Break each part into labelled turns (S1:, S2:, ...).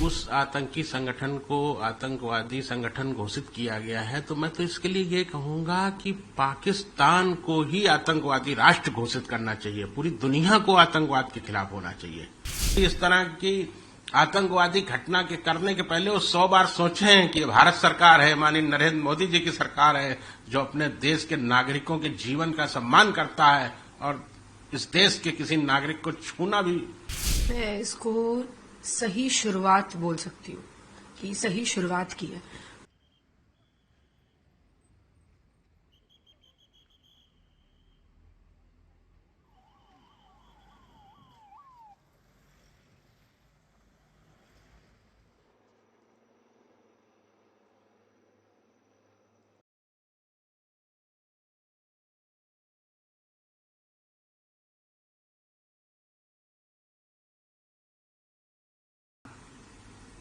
S1: उस आतंकी संगठन को आतंकवादी संगठन घोषित किया गया है, तो मैं तो इसके लिए ये कहूंगा कि पाकिस्तान को ही आतंकवादी राष्ट्र घोषित करना चाहिए। पूरी दुनिया को आतंकवाद के खिलाफ होना चाहिए। इस तरह की आतंकवादी घटना के करने के पहले वो 100 बार सोचें कि भारत सरकार है, माननीय नरेंद्र मोदी जी की सरकार है, जो अपने देश के नागरिकों के जीवन का सम्मान करता है और इस देश के किसी नागरिक को छूना भी।
S2: मैं इसको सही शुरुआत बोल सकती हूँ कि सही शुरुआत की है।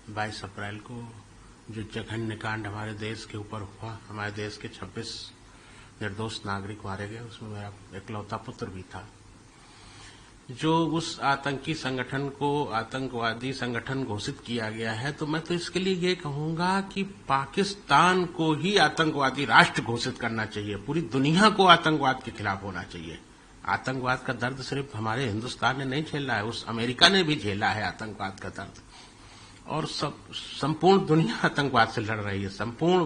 S1: बाईस अप्रैल को जो जघन्य कांड हमारे देश के ऊपर हुआ, हमारे देश के 26 निर्दोष नागरिक मारे गए, उसमें मेरा इकलौता पुत्र भी था। जो उस आतंकी संगठन को आतंकवादी संगठन घोषित किया गया है, तो मैं तो इसके लिए ये कहूंगा कि पाकिस्तान को ही आतंकवादी राष्ट्र घोषित करना चाहिए। पूरी दुनिया को आतंकवाद के खिलाफ होना चाहिए। आतंकवाद का दर्द सिर्फ हमारे हिंदुस्तान ने नहीं झेला है, उस अमेरिका ने भी झेला है आतंकवाद का दर्द। और संपूर्ण दुनिया आतंकवाद से लड़ रही है। संपूर्ण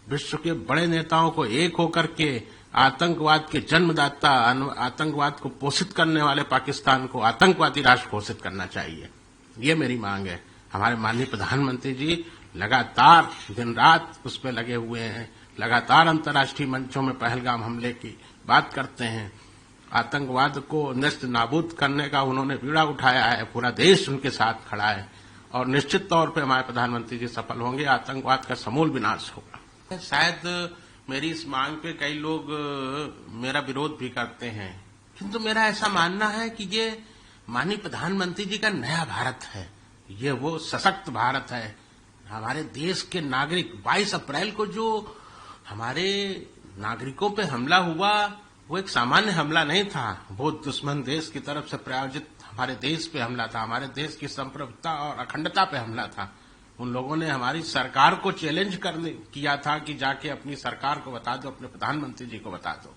S1: विश्व के बड़े नेताओं को एक होकर के आतंकवाद के जन्मदाता, आतंकवाद को पोषित करने वाले पाकिस्तान को आतंकवादी राष्ट्र घोषित करना चाहिए। ये मेरी मांग है। हमारे माननीय प्रधानमंत्री जी लगातार दिन रात उस पर लगे हुए हैं, लगातार अंतर्राष्ट्रीय मंचों में पहलगाम हमले की बात करते हैं। आतंकवाद को नष्ट नाबूद करने का उन्होंने बीड़ा उठाया है। पूरा देश उनके साथ खड़ा है और निश्चित तौर पे हमारे प्रधानमंत्री जी सफल होंगे। आतंकवाद का समूल विनाश होगा। शायद मेरी इस मांग पे कई लोग मेरा विरोध भी करते हैं, किंतु मेरा ऐसा मानना है कि ये माननीय प्रधानमंत्री जी का नया भारत है। ये वो सशक्त भारत है। हमारे देश के नागरिक 22 अप्रैल को जो हमारे नागरिकों पे हमला हुआ, वो एक सामान्य हमला नहीं था। वो दुश्मन देश की तरफ से प्रायोजित हमारे देश पे हमला था। हमारे देश की संप्रभुता और अखंडता पे हमला था। उन लोगों ने हमारी सरकार को चैलेंज किया था कि जाके अपनी सरकार को बता दो, अपने प्रधानमंत्री जी को बता दो।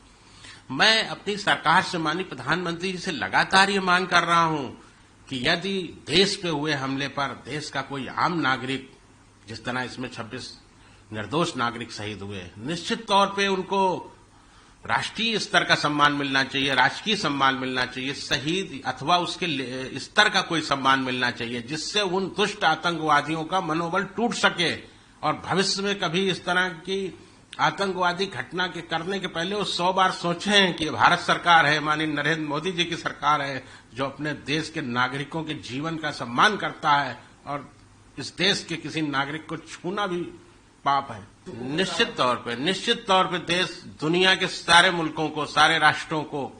S1: मैं अपनी सरकार से, माननीय प्रधानमंत्री जी से लगातार ये मांग कर रहा हूं कि यदि देश पे हुए हमले पर देश का कोई आम नागरिक, जिस तरह इसमें 26 निर्दोष नागरिक शहीद हुए, निश्चित तौर पे उनको राष्ट्रीय स्तर का सम्मान मिलना चाहिए, राजकीय सम्मान मिलना चाहिए, शहीद अथवा उसके स्तर का कोई सम्मान मिलना चाहिए, जिससे उन दुष्ट आतंकवादियों का मनोबल टूट सके और भविष्य में कभी इस तरह की आतंकवादी घटना के करने के पहले वो 100 बार सोचें कि भारत सरकार है, माननीय नरेंद्र मोदी जी की सरकार है, जो अपने देश के नागरिकों के जीवन का सम्मान करता है और इस देश के किसी नागरिक को छूना भी पाप है। निश्चित तौर पे देश दुनिया के सारे मुल्कों को, सारे राष्ट्रों को,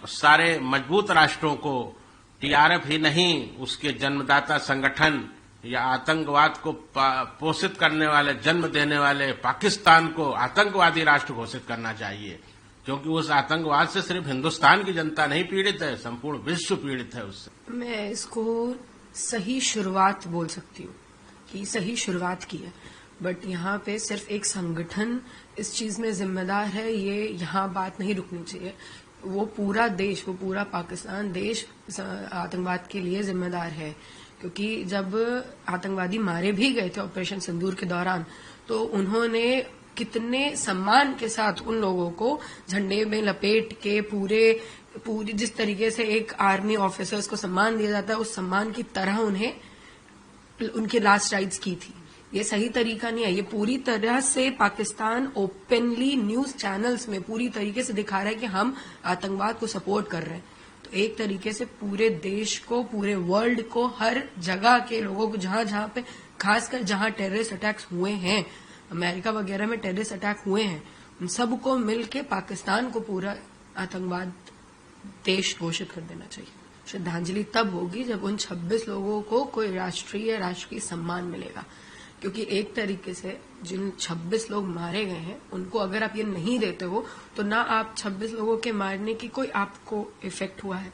S1: सारे मजबूत राष्ट्रों को, टीआरएफ ही नहीं, उसके जन्मदाता संगठन या आतंकवाद को पोषित करने वाले, जन्म देने वाले पाकिस्तान को आतंकवादी राष्ट्र घोषित करना चाहिए। क्योंकि उस आतंकवाद से सिर्फ हिंदुस्तान की जनता नहीं पीड़ित है, संपूर्ण विश्व पीड़ित है उससे।
S2: मैं इसको सही शुरुआत बोल सकती हूँ कि सही शुरुआत की है, बट यहाँ पे सिर्फ एक संगठन इस चीज में जिम्मेदार है, ये यहाँ बात नहीं रुकनी चाहिए। वो पूरा देश, वो पूरा पाकिस्तान देश आतंकवाद के लिए जिम्मेदार है। क्योंकि जब आतंकवादी मारे भी गए थे ऑपरेशन सिंदूर के दौरान, तो उन्होंने कितने सम्मान के साथ उन लोगों को झंडे में लपेट के पूरी जिस तरीके से एक आर्मी ऑफिसर्स को सम्मान दिया जाता है, उस सम्मान की तरह उन्हें उनके लास्ट राइट्स की थी। ये सही तरीका नहीं है। ये पूरी तरह से पाकिस्तान ओपनली न्यूज चैनल्स में पूरी तरीके से दिखा रहा है कि हम आतंकवाद को सपोर्ट कर रहे हैं। तो एक तरीके से पूरे देश को, पूरे वर्ल्ड को, हर जगह के लोगों को, जहां पे, खासकर जहां टेररिस्ट अटैक्स हुए हैं, अमेरिका वगैरह में टेररिस्ट अटैक हुए हैं, उन सबको मिलके पाकिस्तान को पूरा आतंकवाद देश घोषित कर देना चाहिए। श्रद्धांजलि तब होगी जब उन 26 लोगों को कोई राष्ट्रीय सम्मान मिलेगा। क्योंकि एक तरीके से जिन 26 लोग मारे गए हैं, उनको अगर आप ये नहीं देते हो, तो ना आप 26 लोगों के मारने की कोई आपको इफेक्ट हुआ है,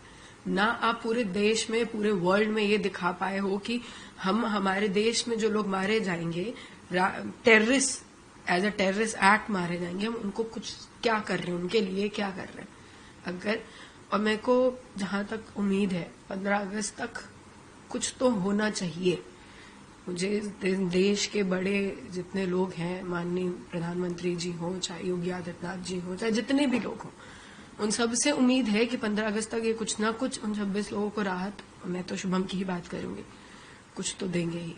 S2: ना आप पूरे देश में, पूरे वर्ल्ड में ये दिखा पाए हो कि हम हमारे देश में जो लोग मारे जाएंगे terrorist, as a terrorist act मारे जाएंगे, हम उनको कुछ क्या कर रहे हैं, उनके लिए क्या कर रहे हैं। अगर, और मेरे को जहां तक उम्मीद है 15 अगस्त तक कुछ तो होना चाहिए। मुझे देश के बड़े जितने लोग हैं, माननीय प्रधानमंत्री जी हो, चाहे योगी आदित्यनाथ जी हो, चाहे जितने भी लोग हों, उन सब से उम्मीद है कि 15 अगस्त तक ये कुछ ना कुछ उन 26 लोगों को राहत, मैं तो शुभम की ही बात करूंगी, कुछ तो देंगे ही।